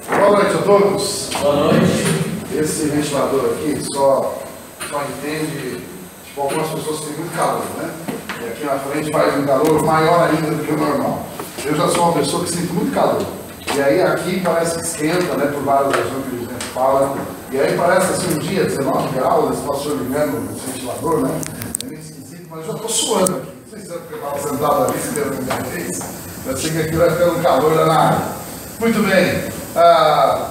Boa noite a todos. Boa noite. Esse ventilador aqui só entende, tipo, algumas pessoas têm muito calor, né? E aqui na frente faz um calor maior ainda do que o normal. Eu já sou uma pessoa que sinto muito calor. E aí aqui parece que esquenta, né? Por várias razões que a gente fala. E aí parece assim um dia, 19 graus, esse pastor ligando no ventilador, né? É meio esquisito, mas eu já estou suando aqui. Não sei se é porque eu estava sentado ali esperando a minha vez. Eu sei que aqui vai ficando calor danado. Muito bem.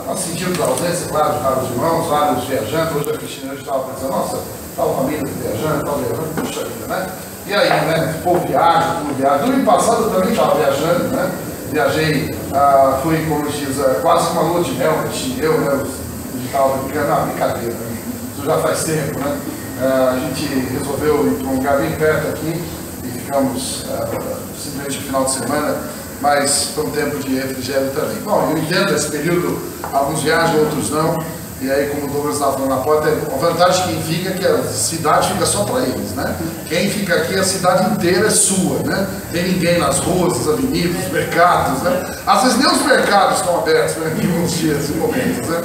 Nós sentimos a ausência, claro, de vários irmãos, vários viajantes. Hoje a Cristina estava pensando, nossa, tal família viajando, puxa vida, né? E aí, né? O povo viaja, tudo viaja. No ano passado eu também estava viajando, né? Viajei, fui, como diz, quase uma lua de mel, eu, né? A gente estava brincando, brincadeira, né? Isso já faz tempo, né? A gente resolveu ir para um lugar bem perto aqui e ficamos simplesmente no final de semana. Mas foi um tempo de refrigério também. Bom, eu entendo esse período, alguns viajam, outros não. E aí, como o Douglas estava falando na porta, a vantagem de quem fica é que a cidade fica só para eles, né? Quem fica aqui, a cidade inteira é sua, né? Tem ninguém nas ruas, nas avenidas, nos mercados, né? Às vezes nem os mercados estão abertos, né? Em alguns dias, em momentos, né?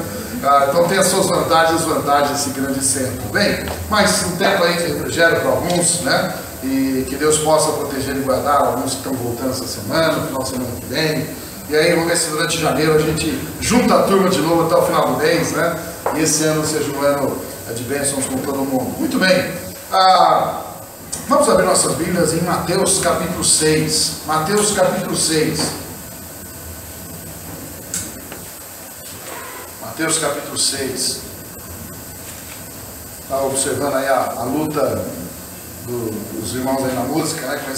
Então tem as suas vantagens e desvantagens esse grande centro. Bem, mas um tempo aí de refrigério para alguns, né? E que Deus possa proteger e guardar alguns que estão voltando essa semana, no final de semana que vem. E aí vamos ver se durante janeiro a gente junta a turma de novo até o final do mês, né? E esse ano seja um ano de bênçãos com todo mundo. Muito bem. Vamos abrir nossas Bíblias em Mateus capítulo 6. Mateus capítulo 6. Mateus capítulo 6. Está observando aí a luta dos irmãos aí na música, né, com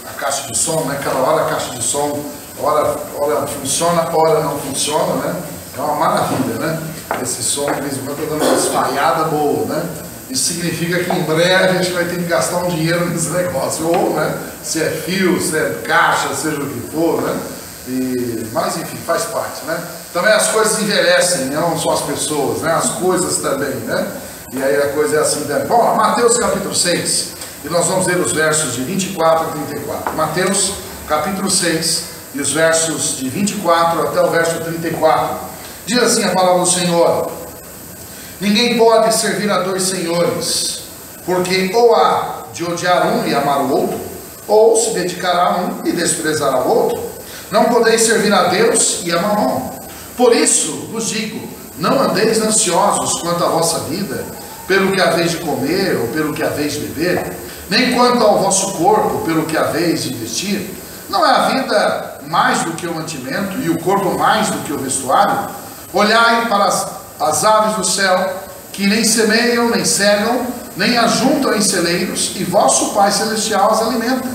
a caixa de som, né, cada hora a caixa de som, hora funciona, hora não funciona, né, é uma maravilha, né, esse som, de vez em quando está dando uma espalhada boa, né, isso significa que em breve a gente vai ter que gastar um dinheiro nesse negócio, ou, né, se é fio, se é caixa, seja o que for, né, mas enfim, faz parte, né, também as coisas envelhecem, não só as pessoas, né, as coisas também, né, e aí a coisa é assim também. Bom, Mateus capítulo 6. E nós vamos ler os versos de 24 a 34. Mateus, capítulo 6, e os versos de 24 até o verso 34. Diz assim a palavra do Senhor: ninguém pode servir a dois senhores, porque ou há de odiar um e amar o outro, ou se dedicará a um e desprezará o outro. Não podeis servir a Deus e a Mamon. Por isso vos digo, não andeis ansiosos quanto à vossa vida, pelo que haveis de comer ou pelo que haveis de beber, nem quanto ao vosso corpo, pelo que haveis de vestir. Não é a vida mais do que o mantimento, e o corpo mais do que o vestuário? Olhai para as aves do céu, que nem semeiam, nem cegam, nem ajuntam em celeiros, e vosso Pai Celestial as alimenta.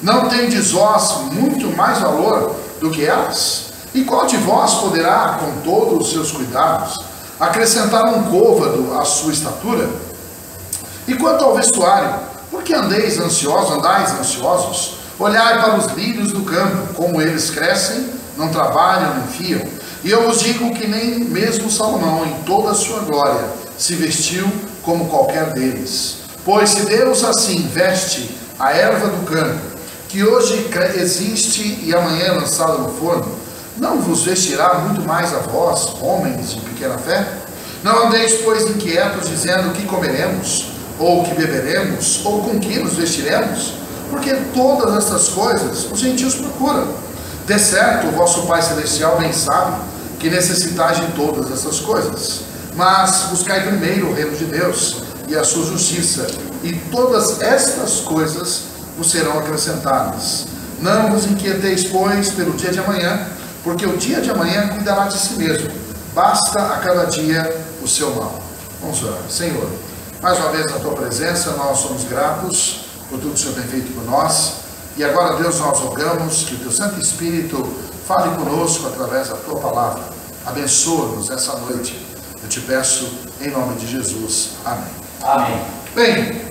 Não tendes vós muito mais valor do que elas? E qual de vós poderá, com todos os seus cuidados, acrescentar um côvado à sua estatura? E quanto ao vestuário, por que andais ansiosos? Olhai para os lírios do campo, como eles crescem, não trabalham, nem fiam. E eu vos digo que nem mesmo Salomão, em toda a sua glória, se vestiu como qualquer deles. Pois se Deus assim veste a erva do campo, que hoje existe e amanhã é lançada no forno, não vos vestirá muito mais a vós, homens de pequena fé? Não andeis, pois, inquietos, dizendo: que comeremos, ou que beberemos, ou com que nos vestiremos? Porque todas estas coisas os gentios procuram. De certo, o vosso Pai Celestial bem sabe que necessitais de todas essas coisas. Mas buscai primeiro o reino de Deus e a sua justiça, e todas estas coisas vos serão acrescentadas. Não vos inquieteis, pois, pelo dia de amanhã, porque o dia de amanhã cuidará de si mesmo. Basta a cada dia o seu mal. Vamos orar. Senhor, mais uma vez na tua presença, nós somos gratos por tudo que o Senhor tem feito por nós. E agora, Deus, nós rogamos que o teu Santo Espírito fale conosco através da tua palavra. Abençoa-nos essa noite. Eu te peço em nome de Jesus. Amém. Amém. Bem,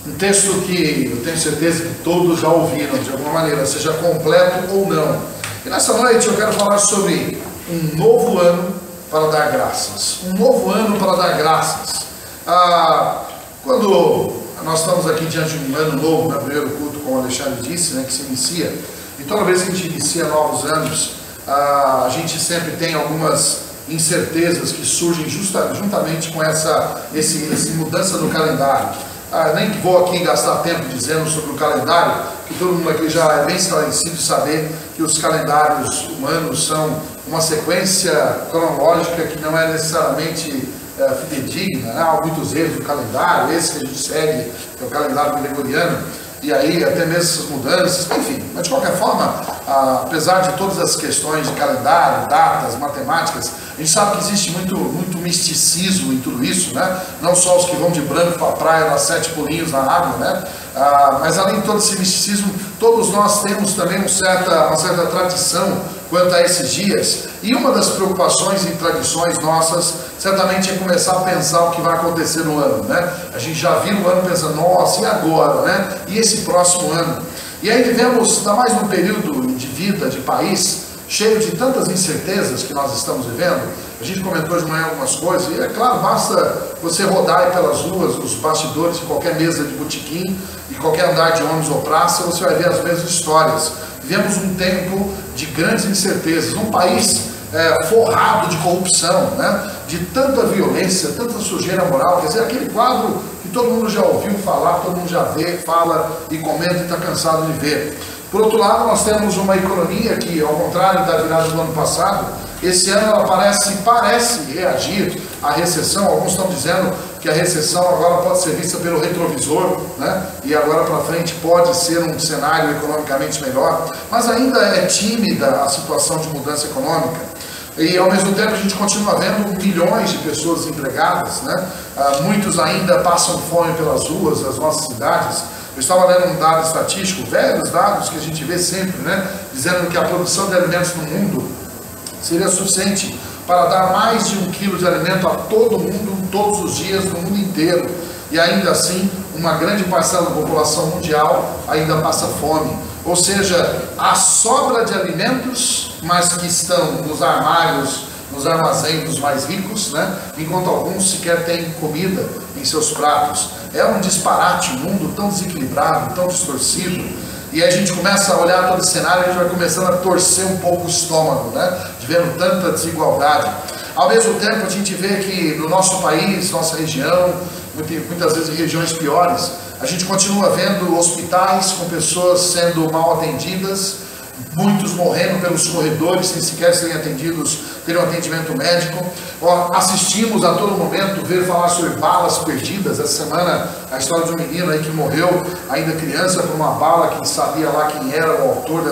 um texto que eu tenho certeza que todos já ouviram de alguma maneira, seja completo ou não. E nessa noite eu quero falar sobre um novo ano para dar graças. Um novo ano para dar graças. Quando nós estamos aqui diante de um ano novo, no primeiro culto, como o Alexandre disse, né, que se inicia, e toda vez que a gente inicia novos anos, a gente sempre tem algumas incertezas que surgem juntamente com essa mudança do calendário. Nem vou aqui gastar tempo dizendo sobre o calendário, que todo mundo aqui já é bem esclarecido de saber que os calendários humanos são uma sequência cronológica que não é necessariamente fidedigna, né? Há muitos erros do calendário, esse que a gente segue, que é o calendário gregoriano, e aí até mesmo essas mudanças, enfim. Mas de qualquer forma, apesar de todas as questões de calendário, datas, matemáticas, a gente sabe que existe muito misticismo em tudo isso, né? Não só os que vão de branco para a praia, dar 7 pulinhos na água, né? Mas além de todo esse misticismo, todos nós temos também uma certa tradição quanto a esses dias. E uma das preocupações e tradições nossas, certamente, é começar a pensar o que vai acontecer no ano, né? A gente já vira o ano pensando, nossa, e agora, né? E esse próximo ano? E aí vivemos, ainda mais num período de vida, de país, cheio de tantas incertezas que nós estamos vivendo. A gente comentou de manhã algumas coisas, e é claro, basta você rodar aí pelas ruas, os bastidores de qualquer mesa de botequim, e qualquer andar de ônibus ou praça, você vai ver as mesmas histórias. Vivemos um tempo de grandes incertezas, um país forrado de corrupção, né? De tanta violência, tanta sujeira moral, quer dizer, aquele quadro que todo mundo já ouviu falar, todo mundo já vê, fala e comenta e está cansado de ver. Por outro lado, nós temos uma economia que, ao contrário da virada do ano passado, esse ano ela parece reagir à recessão. Alguns estão dizendo que a recessão agora pode ser vista pelo retrovisor, né? E agora para frente pode ser um cenário economicamente melhor, mas ainda é tímida a situação de mudança econômica. E ao mesmo tempo a gente continua vendo milhões de pessoas desempregadas, né? Muitos ainda passam fome pelas ruas das nossas cidades. Eu estava lendo um dado estatístico, velhos dados que a gente vê sempre, né? Dizendo que a produção de alimentos no mundo seria suficiente para dar mais de 1 quilo de alimento a todo mundo, todos os dias, no mundo inteiro. E ainda assim, uma grande parcela da população mundial ainda passa fome. Ou seja, há sobra de alimentos, mas que estão nos armários, nos armazéns dos mais ricos, né? Enquanto alguns sequer têm comida em seus pratos. É um disparate, um mundo tão desequilibrado, tão distorcido. E aí a gente começa a olhar todo esse cenário e a gente vai começando a torcer um pouco o estômago, né? De vendo tanta desigualdade. Ao mesmo tempo a gente vê que no nosso país, nossa região, muitas vezes em regiões piores, a gente continua vendo hospitais com pessoas sendo mal atendidas, muitos morrendo pelos corredores sem sequer serem atendidos, terem um atendimento médico. Assistimos a todo momento ver falar sobre balas perdidas. Essa semana a história de um menino aí que morreu ainda criança por uma bala, que sabia lá quem era o autor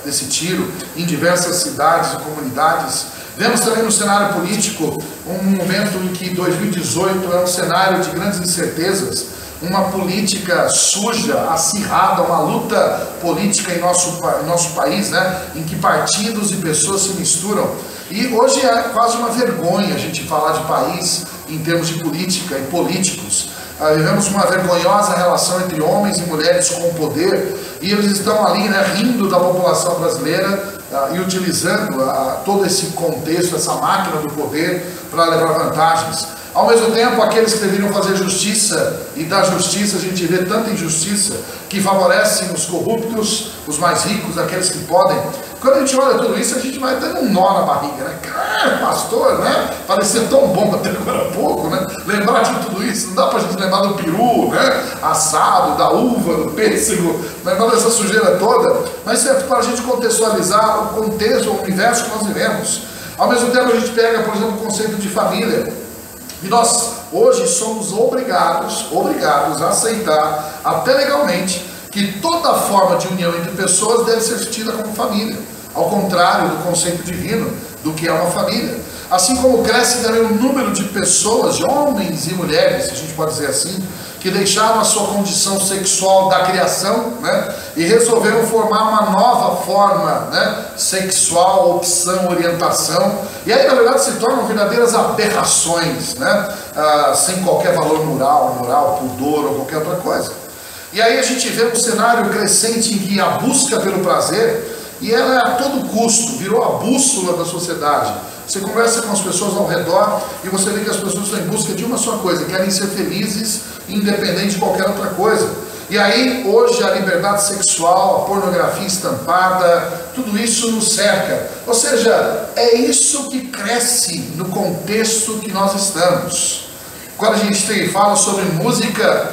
desse tiro, em diversas cidades e comunidades. Vemos também no cenário político um momento em que 2018 é um cenário de grandes incertezas, uma política suja, acirrada, uma luta política em nosso país, né? Em que partidos e pessoas se misturam. E hoje é quase uma vergonha a gente falar de país em termos de política e políticos. Vivemos uma vergonhosa relação entre homens e mulheres com o poder, e eles estão ali, né, rindo da população brasileira e utilizando todo esse contexto, essa máquina do poder para levar vantagens. Ao mesmo tempo, aqueles que deveriam fazer justiça, e da justiça a gente vê tanta injustiça, que favorecem os corruptos, os mais ricos, aqueles que podem. Quando a gente olha tudo isso, a gente vai tendo um nó na barriga, né? Pastor, né? Parecia tão bom até agora há pouco, né? Lembrar de tudo isso, não dá pra gente lembrar do peru, né? Assado, da uva, do pêssego, lembrar dessa sujeira toda, mas é para a gente contextualizar o contexto, o universo que nós vivemos. Ao mesmo tempo, a gente pega, por exemplo, o conceito de família. E nós hoje somos obrigados a aceitar, até legalmente, que toda forma de união entre pessoas deve ser tida como família, ao contrário do conceito divino do que é uma família. Assim como cresce também o número de pessoas, de homens e mulheres, se a gente pode dizer assim, que deixaram a sua condição sexual da criação, né, e resolveram formar uma nova forma, né, sexual, opção, orientação, e aí na verdade se tornam verdadeiras aberrações, né, sem qualquer valor moral, pudor ou qualquer outra coisa. E aí a gente vê um cenário crescente em que a busca pelo prazer, e ela é a todo custo, virou a bússola da sociedade. Você conversa com as pessoas ao redor e você vê que as pessoas estão em busca de uma só coisa, querem ser felizes, independente de qualquer outra coisa. E aí, hoje, a liberdade sexual, a pornografia estampada, tudo isso nos cerca. Ou seja, é isso que cresce no contexto que nós estamos. Quando a gente fala sobre música,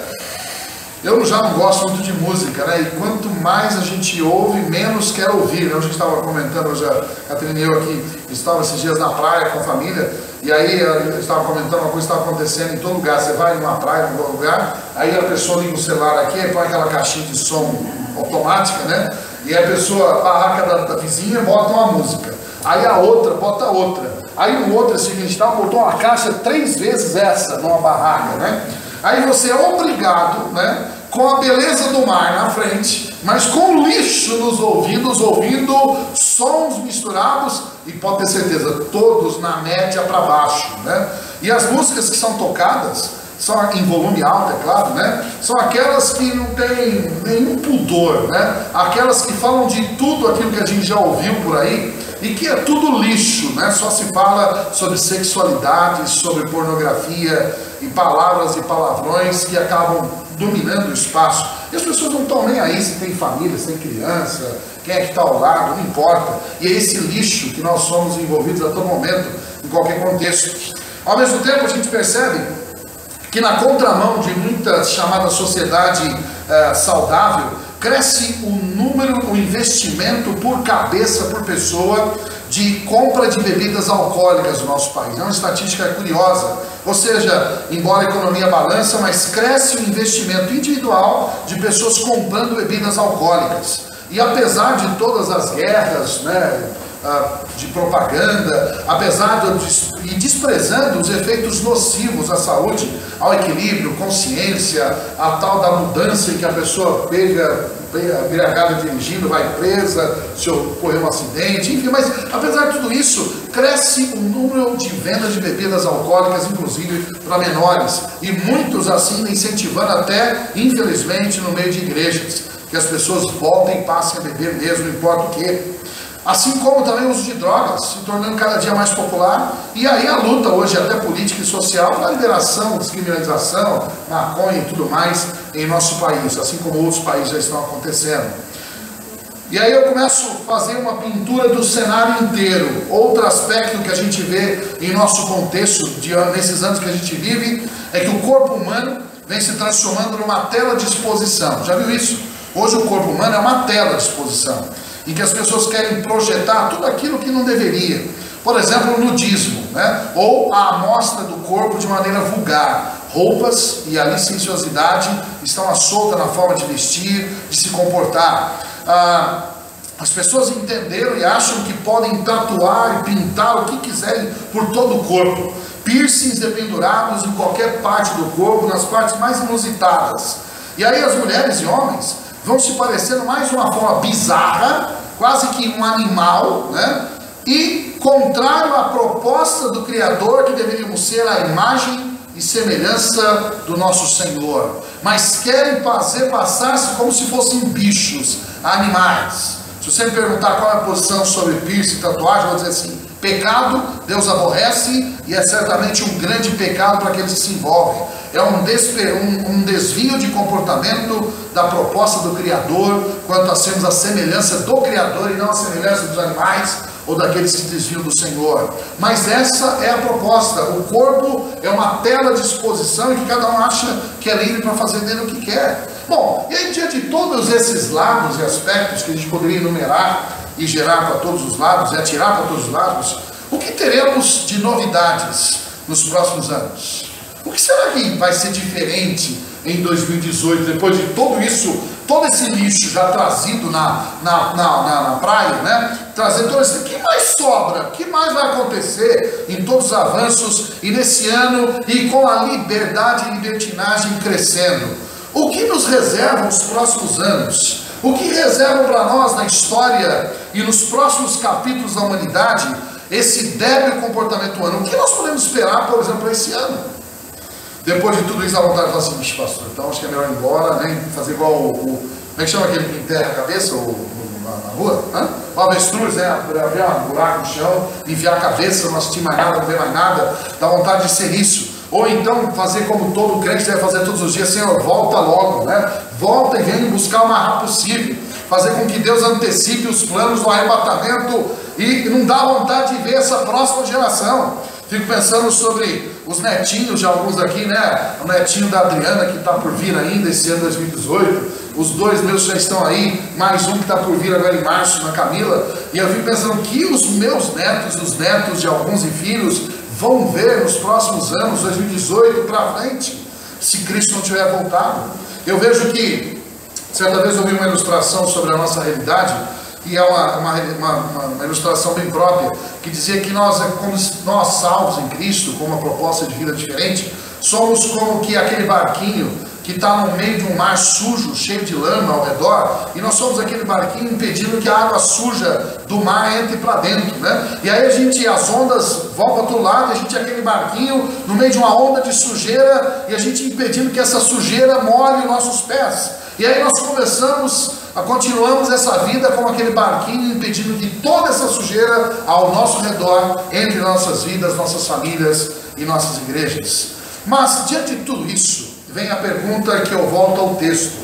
eu já não gosto muito de música, né? E quanto mais a gente ouve, menos quer ouvir, né? A gente estava comentando, hoje a Catarina e eu aqui, estava esses dias na praia com a família, e aí eu estava comentando uma coisa que estava acontecendo em todo lugar. Você vai numa praia, em algum lugar, aí a pessoa liga o celular aqui, aí põe aquela caixinha de som automática, né? E a pessoa, a barraca da vizinha, bota uma música. Aí a outra, bota outra. Aí no outro, assim, a gente estava, botou uma caixa 3 vezes essa numa barraca, né? Aí você é obrigado, né, com a beleza do mar na frente, mas com lixo nos ouvidos, ouvindo sons misturados, e pode ter certeza, todos na média para baixo, né? E as músicas que são tocadas, são em volume alto, é claro, né? São aquelas que não tem nenhum pudor, né? Aquelas que falam de tudo aquilo que a gente já ouviu por aí, e que é tudo lixo, né? Só se fala sobre sexualidade, sobre pornografia, e palavras e palavrões que acabam dominando o espaço. E as pessoas não estão nem aí se tem família, se tem criança, quem é que está ao lado, não importa. E é esse lixo que nós somos envolvidos a todo momento, em qualquer contexto. Ao mesmo tempo, a gente percebe que na contramão de muita chamada sociedade saudável, cresce o número, o investimento por cabeça, por pessoa, de compra de bebidas alcoólicas no nosso país. É uma estatística curiosa. Ou seja, embora a economia balança, mas cresce o investimento individual de pessoas comprando bebidas alcoólicas. E apesar de todas as guerras, né, de propaganda, apesar e desprezando os efeitos nocivos à saúde, ao equilíbrio, consciência, a tal da mudança em que a pessoa pega embriagada dirigindo, vai presa, se ocorrer um acidente, enfim, mas apesar de tudo isso, cresce o número de vendas de bebidas alcoólicas, inclusive para menores, e muitos assim incentivando até, infelizmente, no meio de igrejas, que as pessoas voltem e passem a beber mesmo, não importa o que. Assim como também o uso de drogas, se tornando cada dia mais popular, e aí a luta hoje até política e social para a liberação, descriminalização, maconha e tudo mais em nosso país, assim como outros países já estão acontecendo. E aí eu começo a fazer uma pintura do cenário inteiro. Outro aspecto que a gente vê em nosso contexto, nesses anos que a gente vive, é que o corpo humano vem se transformando numa tela de exposição. Já viu isso? Hoje o corpo humano é uma tela de exposição, em que as pessoas querem projetar tudo aquilo que não deveria. Por exemplo, o nudismo, né? Ou a amostra do corpo de maneira vulgar. Roupas e a licenciosidade estão à solta na forma de vestir, de se comportar. As pessoas entenderam e acham que podem tatuar e pintar o que quiserem por todo o corpo. Piercings dependurados em qualquer parte do corpo, nas partes mais inusitadas. E aí as mulheres e homens vão se parecendo mais de uma forma bizarra, quase que um animal, né? E contrário à proposta do Criador, que deveríamos ser a imagem e semelhança do nosso Senhor. Mas querem fazer passar-se como se fossem bichos, animais. Se você me perguntar qual é a posição sobre piercing e tatuagem, eu vou dizer assim: pecado, Deus aborrece, e é certamente um grande pecado para aqueles que se envolvem. É um desvio de comportamento da proposta do Criador, quanto a sermos a semelhança do Criador e não a semelhança dos animais ou daqueles que desviam do Senhor. Mas essa é a proposta. O corpo é uma tela de exposição em que cada um acha que é livre para fazer dele o que quer. Bom, e aí diante de todos esses lados e aspectos que a gente poderia enumerar e gerar para todos os lados, e atirar para todos os lados, o que teremos de novidades nos próximos anos? O que será que vai ser diferente em 2018, depois de tudo isso, todo esse lixo já trazido na praia, né? Trazendo todo esse... O que mais sobra? O que mais vai acontecer em todos os avanços e nesse ano, e com a liberdade e libertinagem crescendo? O que nos reserva os próximos anos? O que reserva para nós na história e nos próximos capítulos da humanidade esse débil comportamento humano? O que nós podemos esperar, por exemplo, para esse ano? Depois de tudo isso, dá vontade de falar assim: bicho, pastor, então acho que é melhor ir embora, né? Fazer igual como é que chama aquele que enterra a cabeça na rua? Hã? O avestruz, né? Abrir um buraco no chão, enfiar a cabeça, não assistir mais nada, não ver mais nada. Dá vontade de ser isso. Ou então fazer como todo crente deve fazer todos os dias: Senhor, volta logo, né? Volta e vem me buscar o mais rápido possível. Fazer com que Deus antecipe os planos do arrebatamento, e não dá vontade de ver essa próxima geração. Fico pensando sobre os netinhos de alguns daqui, né? O netinho da Adriana, que está por vir ainda esse ano 2018. Os dois meus já estão aí, mais um que está por vir agora em março, na Camila. E eu fico pensando que os meus netos, os netos de alguns e filhos, vão ver nos próximos anos, 2018 para frente, se Cristo não tiver voltado. Eu vejo que, certa vez eu vi uma ilustração sobre a nossa realidade, e é uma ilustração bem própria, que dizia que nós, como nós salvos em Cristo, com uma proposta de vida diferente, somos como que aquele barquinho que está no meio de um mar sujo, cheio de lama ao redor, e nós somos aquele barquinho impedindo que a água suja do mar entre para dentro, né? E aí as ondas vão para outro lado, e a gente é aquele barquinho no meio de uma onda de sujeira, e a gente impedindo que essa sujeira molhe nossos pés. E aí nós continuamos essa vida como aquele barquinho, impedindo que toda essa sujeira ao nosso redor entre nossas vidas, nossas famílias e nossas igrejas. Mas diante de tudo isso, vem a pergunta que eu volto ao texto: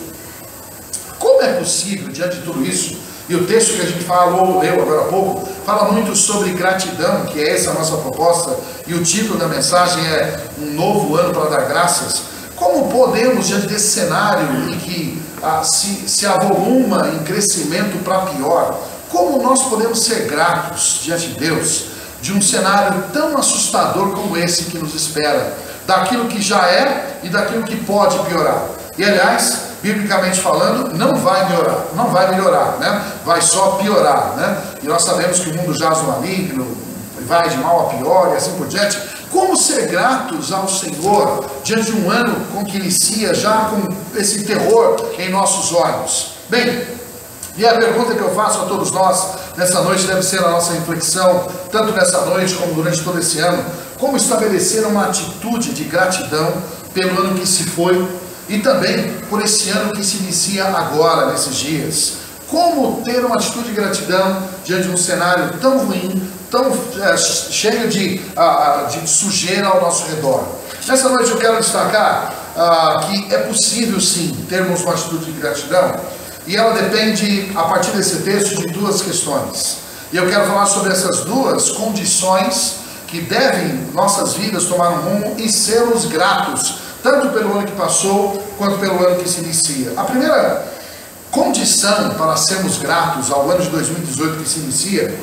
como é possível, diante de tudo isso, e o texto que a gente leu agora há pouco, fala muito sobre gratidão, que é essa a nossa proposta, e o título da mensagem é Um Novo Ano para Dar Graças. Como podemos, diante desse cenário em que se avoluma em crescimento para pior, como nós podemos ser gratos diante de Deus, de um cenário tão assustador como esse que nos espera, daquilo que já é e daquilo que pode piorar? E aliás, biblicamente falando, não vai melhorar, né? Vai só piorar, né? E nós sabemos que o mundo jaz no maligno, vai de mal a pior e assim por diante. Como ser gratos ao Senhor diante de um ano com que inicia já com esse terror em nossos olhos? Bem, e a pergunta que eu faço a todos nós nessa noite deve ser a nossa reflexão, tanto nessa noite como durante todo esse ano: como estabelecer uma atitude de gratidão pelo ano que se foi e também por esse ano que se inicia agora, nesses dias. Como ter uma atitude de gratidão diante de um cenário tão ruim, tão cheio de sujeira ao nosso redor? Nessa noite eu quero destacar que é possível sim termos uma atitude de gratidão, e ela depende, a partir desse texto, de duas questões. E eu quero falar sobre essas duas condições que devem nossas vidas tomar um rumo e sermos gratos, tanto pelo ano que passou, quanto pelo ano que se inicia. A primeira condição para sermos gratos ao ano de 2018 que se inicia,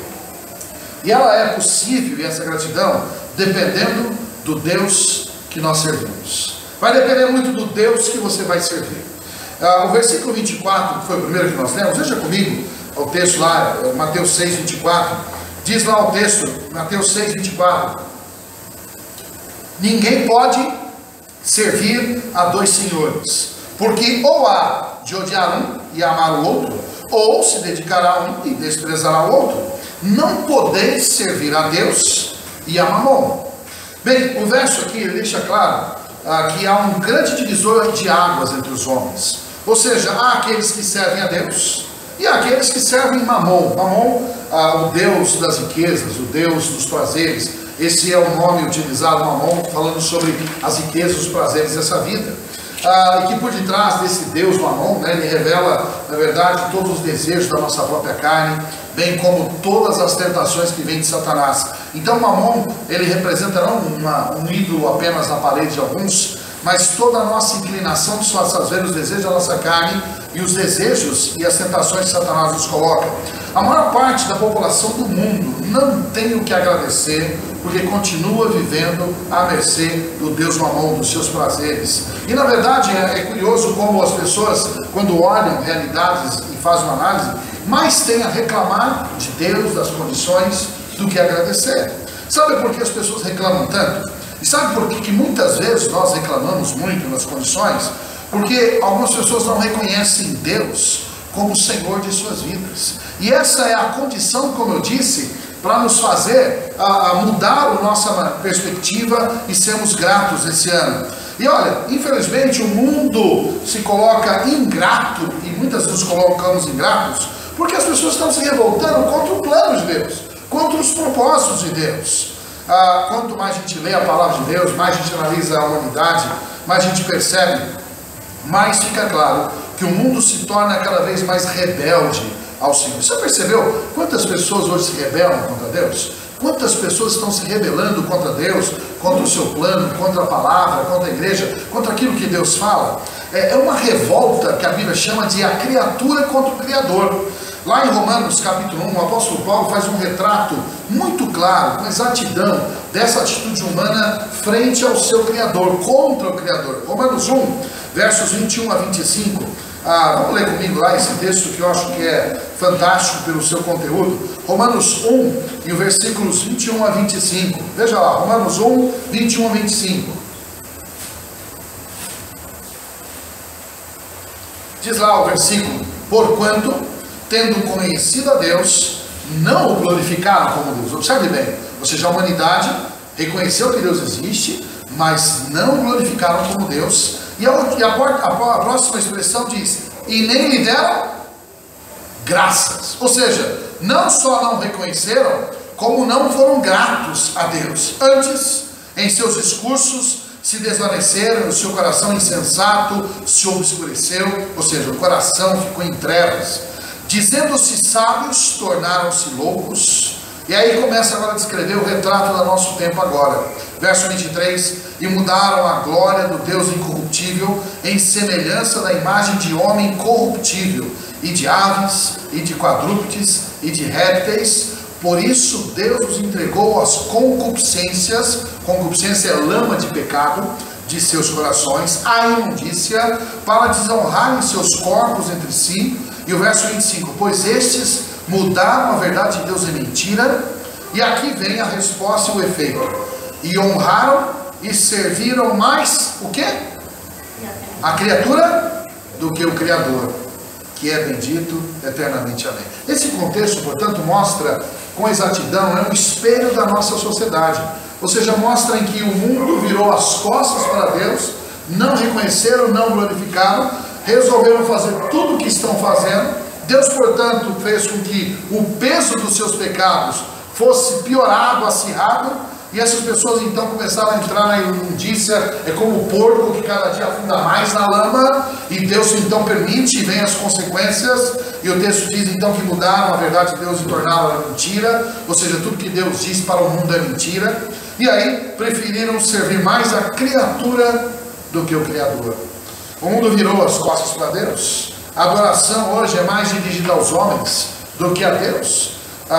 e ela é possível, e essa gratidão, dependendo do Deus que nós servimos. Vai depender muito do Deus que você vai servir. O versículo 24, que foi o primeiro que nós lemos, veja comigo o texto lá, Mateus 6, 24, diz lá o texto, Mateus 6, 24, ninguém pode servir a dois senhores, porque ou há de odiar um e amar o outro, ou se dedicará a um e desprezará o outro. Não podeis servir a Deus e a Mamon. Bem, o verso aqui ele deixa claro que há um grande divisor de águas entre os homens. Ou seja, há aqueles que servem a Deus e há aqueles que servem Mamon. Mamon, o Deus das riquezas, o Deus dos prazeres. Esse é o nome utilizado, Mamon, falando sobre as riquezas, os prazeres dessa vida. E que por detrás desse Deus Mamon, né, ele revela, na verdade, todos os desejos da nossa própria carne, bem como todas as tentações que vêm de Satanás. Então Mamon, ele representa não um ídolo apenas na parede de alguns, mas toda a nossa inclinação de satisfazer os desejos da nossa carne e os desejos e as tentações que Satanás nos coloca. A maior parte da população do mundo não tem o que agradecer, porque continua vivendo à mercê do Deus Mamon, dos seus prazeres. E na verdade é curioso como as pessoas, quando olham realidades e fazem uma análise, mais têm a reclamar de Deus, das condições, do que agradecer. Sabe por que as pessoas reclamam tanto? E sabe por que muitas vezes nós reclamamos muito nas condições? Porque algumas pessoas não reconhecem Deus como o Senhor de suas vidas. E essa é a condição, como eu disse, para nos fazer mudar a nossa perspectiva e sermos gratos esse ano. E olha, infelizmente o mundo se coloca ingrato, e muitas vezes nos colocamos ingratos, porque as pessoas estão se revoltando contra o plano de Deus, contra os propósitos de Deus. Quanto mais a gente lê a palavra de Deus, mais a gente analisa a humanidade, mais a gente percebe, mais fica claro que o mundo se torna cada vez mais rebelde ao Senhor. Você percebeu quantas pessoas hoje se rebelam contra Deus? Quantas pessoas estão se rebelando contra Deus, contra o seu plano, contra a palavra, contra a igreja, contra aquilo que Deus fala? É uma revolta que a Bíblia chama de a criatura contra o Criador. Lá em Romanos capítulo 1, o apóstolo Paulo faz um retrato muito claro, com exatidão, dessa atitude humana frente ao seu Criador, contra o Criador. Romanos 1, versos 21 a 25. Vamos ler comigo lá esse texto que eu acho que é fantástico pelo seu conteúdo. Romanos 1 e o versículos 21 a 25. Veja lá, Romanos 1, 21 a 25. Diz lá o versículo: porquanto, tendo conhecido a Deus, não o glorificaram como Deus. Observe bem, ou seja, a humanidade reconheceu que Deus existe, mas não o glorificaram como Deus. E a próxima expressão diz: e nem lhe deram graças. Ou seja, não só não reconheceram, como não foram gratos a Deus. Antes, em seus discursos, se desvaneceram, o seu coração insensato se obscureceu, ou seja, o coração ficou em trevas. Dizendo-se sábios, tornaram-se loucos. E aí começa agora a descrever o retrato do nosso tempo agora. Verso 23: e mudaram a glória do Deus incorruptível em semelhança da imagem de homem corruptível, e de aves, e de quadrúpedes, e de répteis. Por isso Deus os entregou às concupiscências. Concupiscência é lama de pecado de seus corações, a imundícia, para desonrarem seus corpos entre si. E o verso 25: pois estes mudaram a verdade de Deus em mentira. E aqui vem a resposta e o efeito: e honraram e serviram mais o quê? A criatura do que o Criador, que é bendito eternamente. Amém. Esse contexto, portanto, mostra com exatidão, é um espelho da nossa sociedade. Ou seja, mostra em que o mundo virou as costas para Deus, não reconheceram, não glorificaram, resolveram fazer tudo o que estão fazendo. Deus, portanto, fez com que o peso dos seus pecados fosse piorado, acirrado, e essas pessoas então começaram a entrar na imundícia. É como o porco que cada dia afunda mais na lama, e Deus então permite, e vem as consequências. E o texto diz então que mudaram a verdade de Deus e tornaram a mentira, ou seja, tudo que Deus diz para o mundo é mentira. E aí preferiram servir mais a criatura do que o Criador. O mundo virou as costas para Deus. A adoração hoje é mais dirigida aos homens do que a Deus,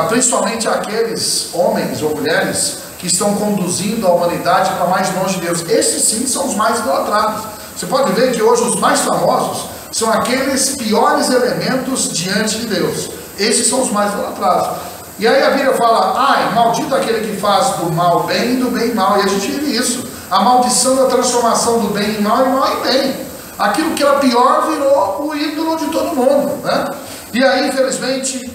principalmente aqueles homens ou mulheres que estão conduzindo a humanidade para mais longe de Deus. Esses sim são os mais idolatrados. Você pode ver que hoje os mais famosos são aqueles piores elementos diante de Deus. Esses são os mais idolatrados. E aí a Bíblia fala: ai, maldito aquele que faz do mal bem e do bem mal. E a gente vive isso, a maldição da transformação do bem em mal e mal em bem. Aquilo que era pior virou o ídolo de todo mundo, né? E aí, infelizmente,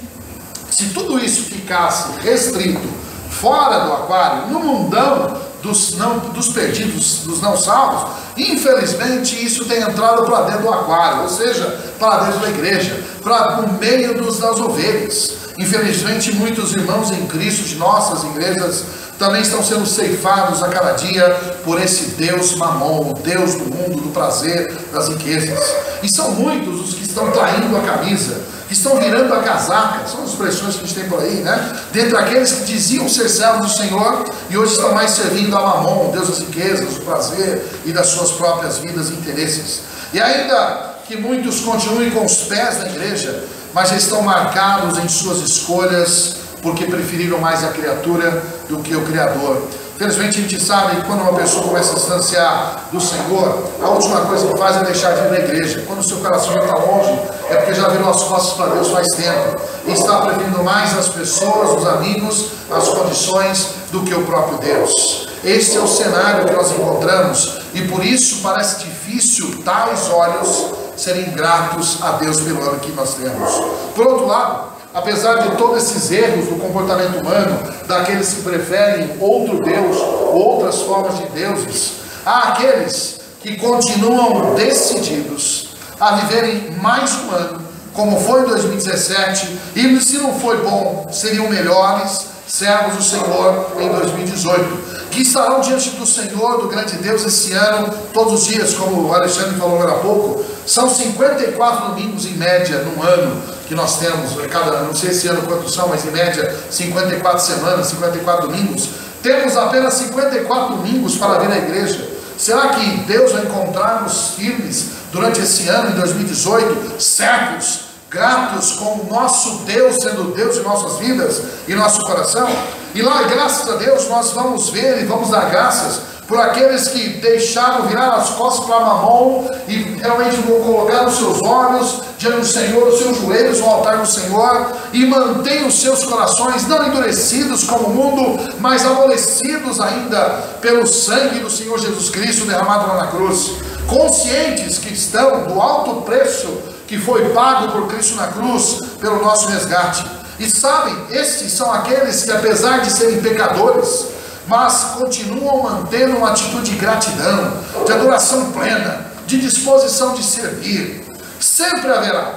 se tudo isso ficasse restrito fora do aquário, no mundão dos perdidos, dos não salvos, infelizmente isso tem entrado para dentro do aquário, ou seja, para dentro da igreja, para o meio das ovelhas. Infelizmente, muitos irmãos em Cristo de nossas igrejas também estão sendo ceifados a cada dia por esse Deus mamon, o Deus do mundo, do prazer, das riquezas. E são muitos os que estão traindo a camisa, que estão virando a casaca. São as expressões que a gente tem por aí, né? Dentre aqueles que diziam ser servos do Senhor e hoje estão mais servindo a mamon, Deus das riquezas, do prazer e das suas próprias vidas e interesses. E ainda que muitos continuem com os pés na igreja, mas já estão marcados em suas escolhas, porque preferiram mais a criatura do que o Criador. Infelizmente a gente sabe que quando uma pessoa começa a distanciar do Senhor, a última coisa que faz é deixar de ir na igreja. Quando o seu coração está longe, é porque já virou as costas para Deus faz tempo, e está preferindo mais as pessoas, os amigos, as condições, do que o próprio Deus. Este é o cenário que nós encontramos, e por isso parece difícil tais olhos serem gratos a Deus pelo ano que nós temos. Por outro lado, apesar de todos esses erros do comportamento humano, daqueles que preferem outro Deus, outras formas de deuses, há aqueles que continuam decididos a viverem mais um ano, como foi em 2017, e se não foi bom, seriam melhores, servos do Senhor em 2018, que estarão diante do Senhor, do grande Deus, esse ano, todos os dias, como o Alexandre falou agora há pouco. São 54 domingos em média num ano que nós temos, não sei esse ano quantos são, mas em média 54 semanas, 54 domingos. Temos apenas 54 domingos para vir à igreja. Será que Deus vai encontrar-nos firmes durante esse ano, em 2018, certos, gratos com o nosso Deus, sendo Deus em nossas vidas e nosso coração? E lá, graças a Deus, nós vamos ver e vamos dar graças por aqueles que deixaram virar as costas para Mamon e realmente vão colocar os seus olhos diante do Senhor, os seus joelhos no altar do Senhor, e mantém os seus corações não endurecidos como o mundo, mas amolecidos ainda pelo sangue do Senhor Jesus Cristo derramado lá na cruz, conscientes que estão do alto preço que foi pago por Cristo na cruz pelo nosso resgate. E sabem, estes são aqueles que, apesar de serem pecadores, mas continuam mantendo uma atitude de gratidão, de adoração plena, de disposição de servir. Sempre haverá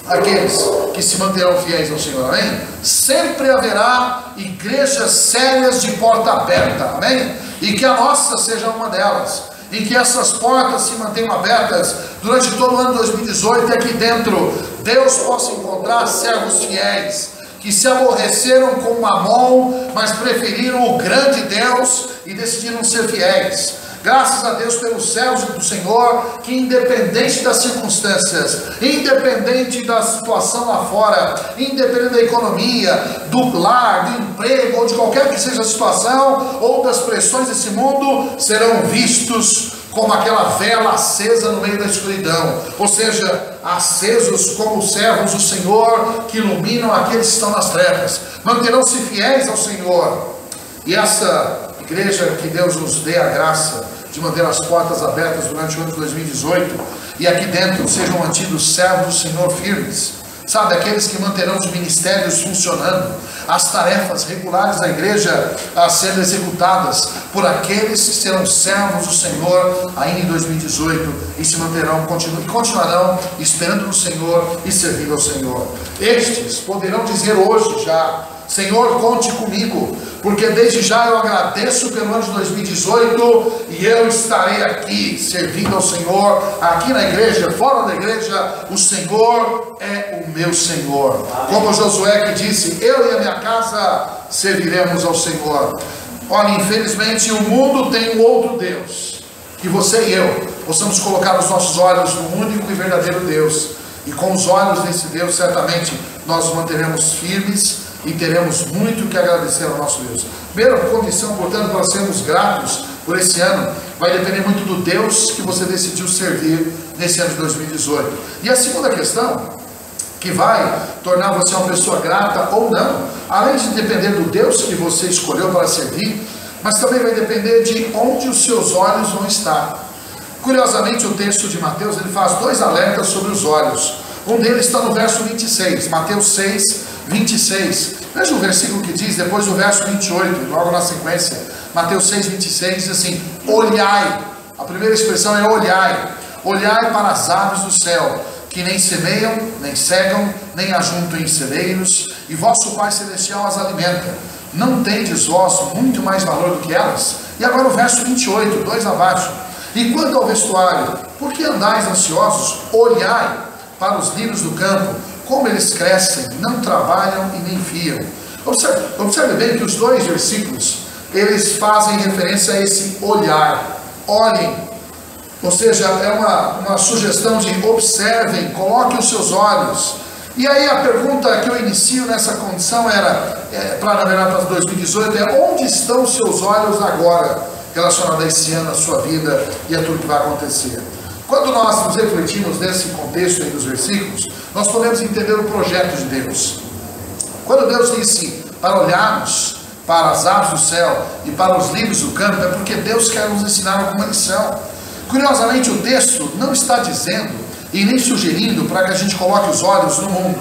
aqueles que se manterão fiéis ao Senhor, amém? Sempre haverá igrejas sérias de porta aberta, amém? E que a nossa seja uma delas, em que essas portas se mantenham abertas durante todo o ano 2018, e aqui dentro Deus possa encontrar servos fiéis, que se aborreceram com Mamon, mas preferiram o grande Deus e decidiram ser fiéis. Graças a Deus pelos servos do Senhor, que independente das circunstâncias, independente da situação lá fora, independente da economia, do lar, do emprego, ou de qualquer que seja a situação, ou das pressões desse mundo, serão vistos como aquela vela acesa no meio da escuridão, ou seja, acesos como servos do Senhor, que iluminam aqueles que estão nas trevas. Manterão-se fiéis ao Senhor. E essa igreja, que Deus nos dê a graça de manter as portas abertas durante o ano de 2018, e aqui dentro sejam mantidos servos do Senhor firmes, sabe, aqueles que manterão os ministérios funcionando, as tarefas regulares da igreja a serem executadas por aqueles que serão servos do Senhor ainda em 2018 e se manterão, continuarão esperando no Senhor e servindo ao Senhor. Estes poderão dizer hoje já: Senhor, conte comigo, porque desde já eu agradeço pelo ano de 2018 e eu estarei aqui servindo ao Senhor, aqui na igreja, fora da igreja. O Senhor é o meu Senhor. Como Josué que disse: eu e a minha casa serviremos ao Senhor. Olha, infelizmente o mundo tem um outro Deus, que você e eu possamos colocar os nossos olhos no único e verdadeiro Deus, e com os olhos desse Deus certamente nós nos manteremos firmes e teremos muito que agradecer ao nosso Deus. Primeira condição, portanto, para sermos gratos por esse ano, vai depender muito do Deus que você decidiu servir nesse ano de 2018. E a segunda questão, que vai tornar você uma pessoa grata ou não, além de depender do Deus que você escolheu para servir, mas também vai depender de onde os seus olhos vão estar. Curiosamente, o texto de Mateus, ele faz dois alertas sobre os olhos. Um deles está no verso 26, Mateus 6, 26. Veja o versículo que diz, depois do verso 28, logo na sequência. Mateus 6, 26 diz assim: olhai. A primeira expressão é olhai. Olhai para as aves do céu, que nem semeiam, nem cegam, nem ajuntam em celeiros, e vosso Pai Celestial as alimenta. Não tendes vós muito mais valor do que elas? E agora o verso 28, dois abaixo. E quanto ao vestuário, por que andais ansiosos? Olhai para os lírios do campo, como eles crescem, não trabalham e nem fiam. Observe bem que os dois versículos, eles fazem referência a esse olhar. Olhem, ou seja, é uma sugestão de observem, coloquem os seus olhos. E aí a pergunta que eu inicio nessa condição era, na verdade para 2018, é: onde estão os seus olhos agora, relacionado a esse ano, a sua vida e a tudo que vai acontecer? Quando nós nos refletimos nesse contexto aí dos versículos, nós podemos entender o projeto de Deus. Quando Deus disse para olharmos para as aves do céu e para os lírios do campo, é porque Deus quer nos ensinar alguma lição. Curiosamente, o texto não está dizendo e nem sugerindo para que a gente coloque os olhos no mundo.